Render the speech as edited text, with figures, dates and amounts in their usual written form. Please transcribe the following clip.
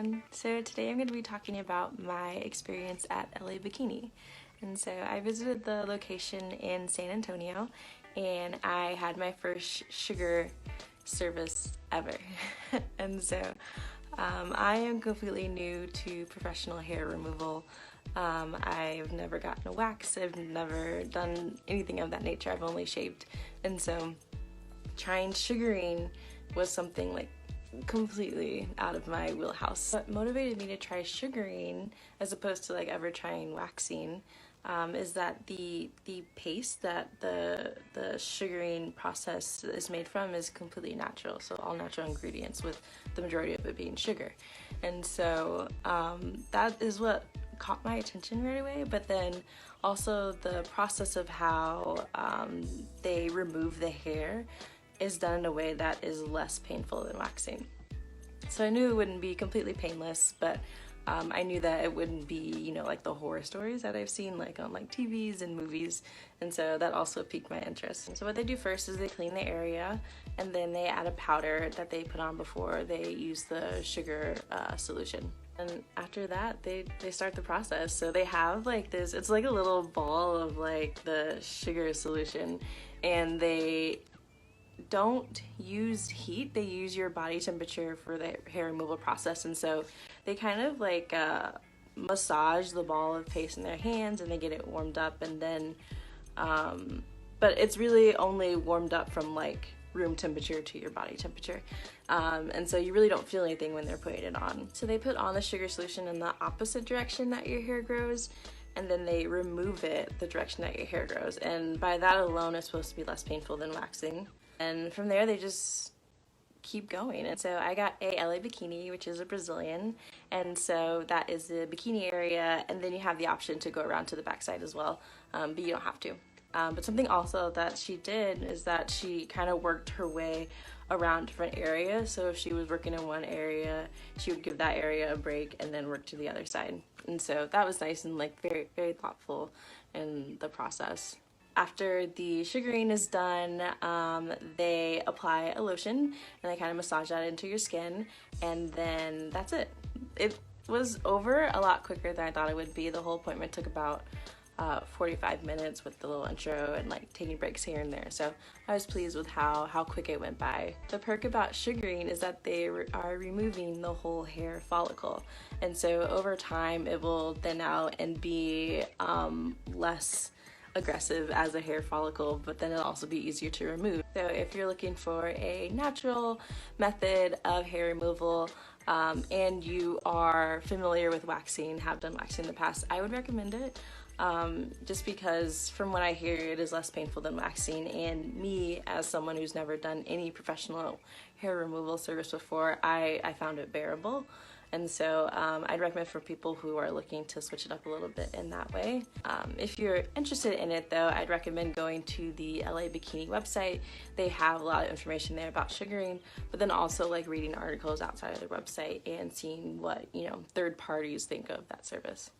everyone. So today I'm going to be talking about my experience at LA Bikini. And so I visited the location in San Antonio and I had my first sugar service ever. And so I am completely new to professional hair removal. I've never gotten a wax, I've never done anything of that nature, I've only shaved. And so trying sugaring was something like completely out of my wheelhouse. What motivated me to try sugaring as opposed to like ever trying waxing is that the paste that the sugaring process is made from is completely natural, so all natural ingredients with the majority of it being sugar. And so that is what caught my attention right away, but then also the process of how they remove the hair is done in a way that is less painful than waxing. So I knew it wouldn't be completely painless, but I knew that it wouldn't be, you know, like the horror stories that I've seen like on like TVs and movies, and so that also piqued my interest. So what they do first is they clean the area, and then they add a powder that they put on before they use the sugar solution. And after that, they start the process. So they have like this, it's like a little ball of like the sugar solution, and they don't use heat, they use your body temperature for the hair removal process. And so they kind of like massage the ball of paste in their hands and they get it warmed up, and then but it's really only warmed up from like room temperature to your body temperature, and so you really don't feel anything when they're putting it on. So they put on the sugar solution in the opposite direction that your hair grows, and then they remove it the direction that your hair grows, and by that alone it's supposed to be less painful than waxing. And from there they just keep going. And so I got a LA Bikini, which is a Brazilian, and so that is the bikini area, and then you have the option to go around to the backside as well, but you don't have to. But something also that she did is that she kind of worked her way around different areas. So if she was working in one area, she would give that area a break and then work to the other side. And so that was nice and like very, very thoughtful in the process. After the sugaring is done, they apply a lotion and they kind of massage that into your skin, and then that's it. It was over a lot quicker than I thought it would be. The whole appointment took about 45 minutes with the little intro and like taking breaks here and there. So I was pleased with how quick it went by. The perk about sugaring is that they are removing the whole hair follicle, and so over time it will thin out and be less aggressive as a hair follicle, but then it'll also be easier to remove. So if you're looking for a natural method of hair removal and you are familiar with waxing, have done waxing in the past, I would recommend it. Just because from what I hear it is less painful than waxing, and me as someone who's never done any professional hair removal service before, I found it bearable. And so I'd recommend for people who are looking to switch it up a little bit in that way. If you're interested in it though, I'd recommend going to the LA Bikini website. They have a lot of information there about sugaring, but then also like reading articles outside of their website and seeing what, you know, third parties think of that service.